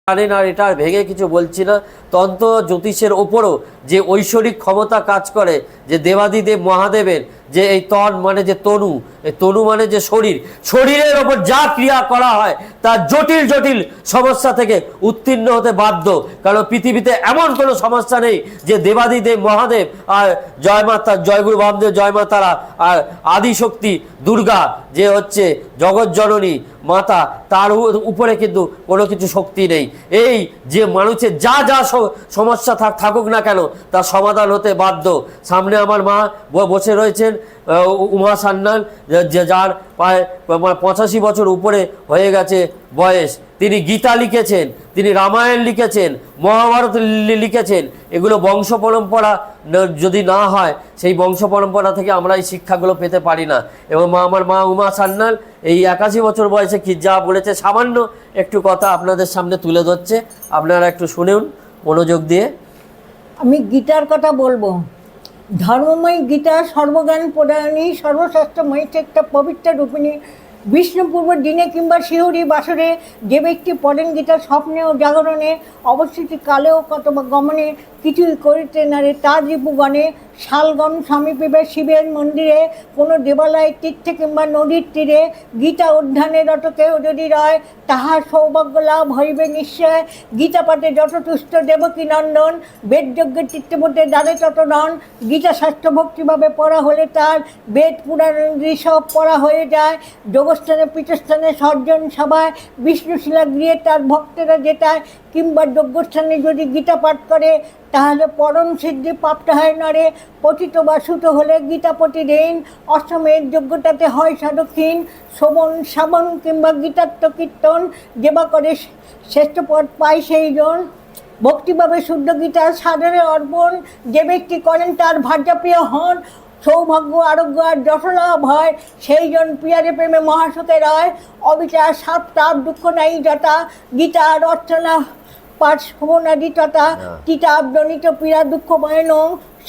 জানেন, আর এটা ভেঙে কিছু বলছি না। তন্ত্র জ্যোতিষের ওপরও যে ঐশ্বরিক ক্ষমতা কাজ করে, যে দেবাদিদেব মহাদেবের যে এই তন মানে যে তনু, এই তনু মানে যে শরীর, শরীরের ওপর যা ক্রিয়া করা হয় তার জটিল জটিল সমস্যা থেকে উত্তীর্ণ হতে বাধ্য। কারণ পৃথিবীতে এমন কোনো সমস্যা নেই যে দেবাদিদেব মহাদেব আর জয়মাতা জয়গুরু বামদেব জয়মাতারা আর আদিশক্তি দুর্গা যে হচ্ছে জগৎ জননী মাতা, তার উপরে কিন্তু কোনো কিছু শক্তি নেই। এই যে মানুষের যা যা সমস্যা থাকুক না কেন তার সমাধান হতে বাধ্য। সামনে আমার মা বসে রয়েছেন, উমা সান্যাল, যার প্রায় 85 বছর উপরে হয়ে গেছে বয়স। তিনি গীতা লিখেছেন, তিনি রামায়ণ লিখেছেন, মহাভারত লিখেছেন। এগুলো বংশ পরম্পরা যদি না হয়, সেই বংশ পরম্পরা থেকে আমরা এই শিক্ষাগুলো পেতে পারি না। এবং আমার মা উমা সান্যাল এই 81 বছর বয়সে কি যা বলেছে, সামান্য একটু কথা আপনাদের সামনে তুলে ধরছে, আপনারা একটু শুনুন মনোযোগ দিয়ে। আমি গীতার কথা বলবো। ধর্মময় গীতা সর্বজ্ঞান প্রদায়নী সর্বশাস্ত্রময়ী একটা পবিত্র রূপিণী, বিষ্ণুপূর্ব দিনে কিংবা শিহরি বাসরে যে ব্যক্তি পড়েন গীতা স্বপ্নে ও জাগরণে, অবস্থিতি কালেও কতবা গমনে কিছুই করিতে নারে তার রিপুগণে, শালগণ সমীপে শিবের মন্দিরে, কোনো দেবালয় তীর্থে কিংবা নদীর তীরে গীতা উদ্যানে রত কেউ যদি রয়, তাহার সৌভাগ্য লাভ হইবে নিশ্চয়। গীতা পাঠে যত তুষ্ট দেবকী নন্দন, বেদযজ্ঞের তীর্থপথে দ্বারে তত নন। গীতা শাস্ত্র ভক্তিভাবে পড়া হলে তার বেদ পুরাণ সব পড়া হয়ে যায়। যোগস্থানে পীঠস্থানে সজ্জন সভায় বিষ্ণুশিলা গৃহে তার ভক্তেরা যেটায়, কিংবা যজ্ঞস্থানে যদি গীতা পাঠ করে তাহলে পরম সিদ্ধি প্রাপ্ত হয় নরে। পতিত বা সুত হলে গীতা প্রতিদিন, অষ্টমের যোগ্যতাতে হয় সাধকহীন। শ্রবণ শ্রাবণ কিংবা গীতাত্ম কীর্তন যেবা করে শ্রেষ্ঠ পদ পায় সেই জন। ভক্তিভাবে শুদ্ধ গীতার সাদরে অর্পণ যে ব্যক্তি করেন তার ভার্যাপ্রিয় হন। সৌভাগ্য আরোগ্য আর যশলাভ হয়, সেই জন প্রিয়ারে প্রেমে মহাসুখের হয়। অবিচার সাপ তাপ দুঃখ নাই যথা, গীতার অর্চনা পাঠ শ্রবণাদি তথা। তিতাপ জনিত পীড়া দুঃখ ভয়ন,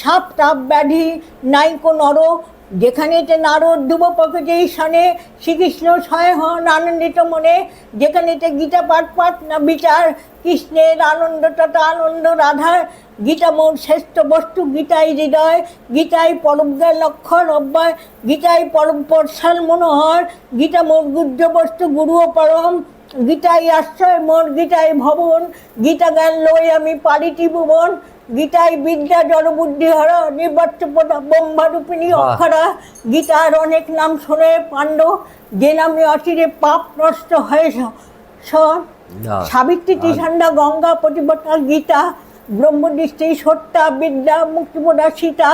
সাপ তাপ ব্যাধি নাইকো নর। যেখানেতে নারদ দুব প্রকৃতি শনে, শ্রীকৃষ্ণ সয় হন আনন্দিত মনে। যেখানেতে গীতা পাঠ না বিচার, কৃষ্ণের আনন্দ তথা আনন্দ রাধার। গীতা মোর শ্রেষ্ঠ বস্তু, গীতাই হৃদয়, গীতাই পরজ্ঞার লক্ষণ অব্যয়, গীতাই পরম পরশাল মনোহর। গীতা মোর গুহ্য বস্তু, গুরু ও পরম, গীতাই আশ্রয় মোর, গীতাই ভবন। গীতা জ্ঞান লই আমি পারিতি ভুবন, গীতাই বিদ্যা জড়বুদ্ধি হর, নিবর্তপদা ব্রহ্মারূপিণী অক্ষরা। গীতার অনেক নাম শোনে পাণ্ড, যে নামে অচিরে পাপ নষ্ট হয়ে সাবিত্রী ত্রিসন্ধ্যা গঙ্গা প্রতিপটা গীতা। ব্রহ্মদৃষ্টি সত্যা বিদ্যা মুক্তিপদা সীতা,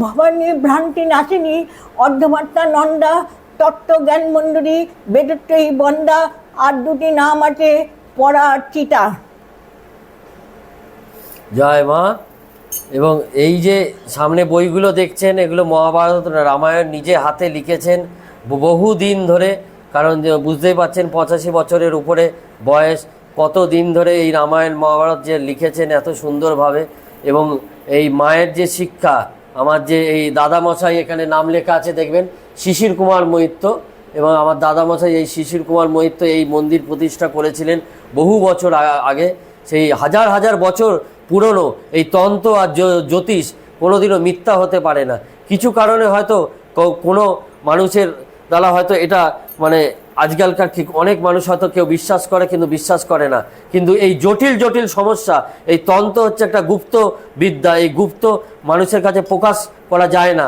ভবানী ভ্রান্তি নাশিনী অর্ধমাত্রা নন্দা। তত্ত্ব জ্ঞান মঞ্জুরি বেদত্রয়ী বন্দা, আর দুটি নাম আছে পড়া চিতা। জয় মা। এবং এই যে সামনে বইগুলো দেখছেন, এগুলো মহাভারত রামায়ণ নিজে হাতে লিখেছেন বহু দিন ধরে। কারণ বুঝতেই পারছেন 85 বছরের উপরে বয়স, কত দিন ধরে এই রামায়ণ মহাভারত যে লিখেছেন এত সুন্দরভাবে। এবং এই মায়ের যে শিক্ষা, আমার যে এই দাদামশাই এখানে নাম লেখা আছে দেখবেন, শিশির কুমার মৈত্র। এবং আমার দাদামশাই এই শিশির কুমার মৈত্র এই মন্দির প্রতিষ্ঠা করেছিলেন বহু বছর আগে। সেই হাজার হাজার বছর পুরনো এই তন্ত্র আর জ্যোতিষ কোনোদিনও মিথ্যা হতে পারে না। কিছু কারণে হয়তো কোনো মানুষের দ্বারা হয়তো এটা মানে আজকালকার ঠিক অনেক মানুষ হয়তো কেউ বিশ্বাস করে কিন্তু বিশ্বাস করে না। কিন্তু এই জটিল জটিল সমস্যা, এই তন্ত্র হচ্ছে একটা গুপ্ত বিদ্যা। এই গুপ্ত মানুষের কাছে প্রকাশ করা যায় না।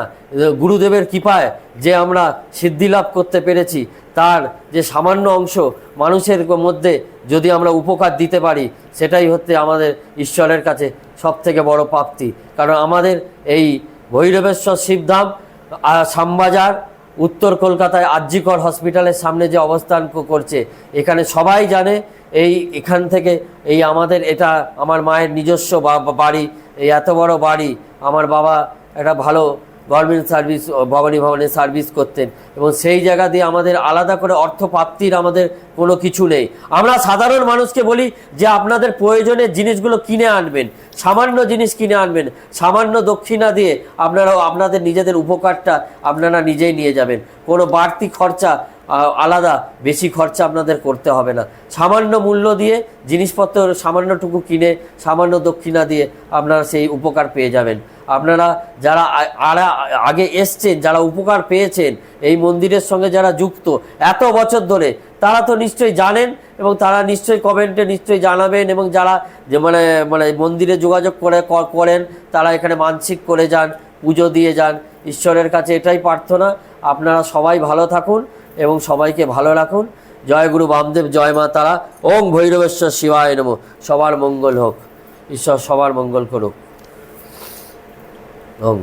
গুরুদেবের কৃপায় যে আমরা সিদ্ধি লাভ করতে পেরেছি, তার যে সামান্য অংশ মানুষের মধ্যে যদি আমরা উপকার দিতে পারি, সেটাই হচ্ছে আমাদের ঈশ্বরের কাছে সবথেকে বড় প্রাপ্তি। কারণ আমাদের এই ভৈরবেশ্বর শিবধাম শ্যামবাজার উত্তর কলকাতায় আরজিকর হসপিটালের সামনে যে অবস্থান করছে, এখানে সবাই জানে। এখান থেকে এই আমাদের এটা আমার মায়ের নিজস্ব বাড়ি। এই এত বড় বাড়ি, আমার বাবা একটা ভালো গভর্নমেন্ট সার্ভিস ভবানী ভবনে সার্ভিস করতেন, এবং সেই জায়গা দিয়ে আমাদের আলাদা করে অর্থ প্রাপ্তির আমাদের কোনো কিছু নেই। আমরা সাধারণ মানুষকে বলি যে আপনাদের প্রয়োজনের জিনিসগুলো কিনে আনবেন, সামান্য জিনিস কিনে আনবেন, সামান্য দক্ষিণা দিয়ে আপনারা আপনাদের নিজেদের উপকারটা আপনারা নিজেই নিয়ে যাবেন। কোনো বাড়তি খরচা আলাদা বেশি খরচা আপনাদের করতে হবে না, সামান্য মূল্য দিয়ে জিনিসপত্র সামান্যটুকু কিনে সামান্য দক্ষিণা দিয়ে আপনারা সেই উপকার পেয়ে যাবেন। আপনারা যারা আগে এসছেন, যারা উপকার পেয়েছেন, এই মন্দিরের সঙ্গে যারা যুক্ত এত বছর ধরে, তারা তো নিশ্চয়ই জানেন এবং তারা নিশ্চয়ই কমেন্টে নিশ্চয়ই জানাবেন। এবং যারা যে মানে মানে মন্দিরে যোগাযোগ করেন, তারা এখানে মানসিক করে যান, পুজো দিয়ে যান। ঈশ্বরের কাছে এটাই প্রার্থনা, আপনারা সবাই ভালো থাকুন এবং সবাইকে ভালো রাখুন। জয় গুরু বামদেব, জয় মা তারা। ওং ভৈরবেশ্বর শিবায় নমঃ। সবার মঙ্গল হোক, ঈশ্বর সবার মঙ্গল করুক। ওং।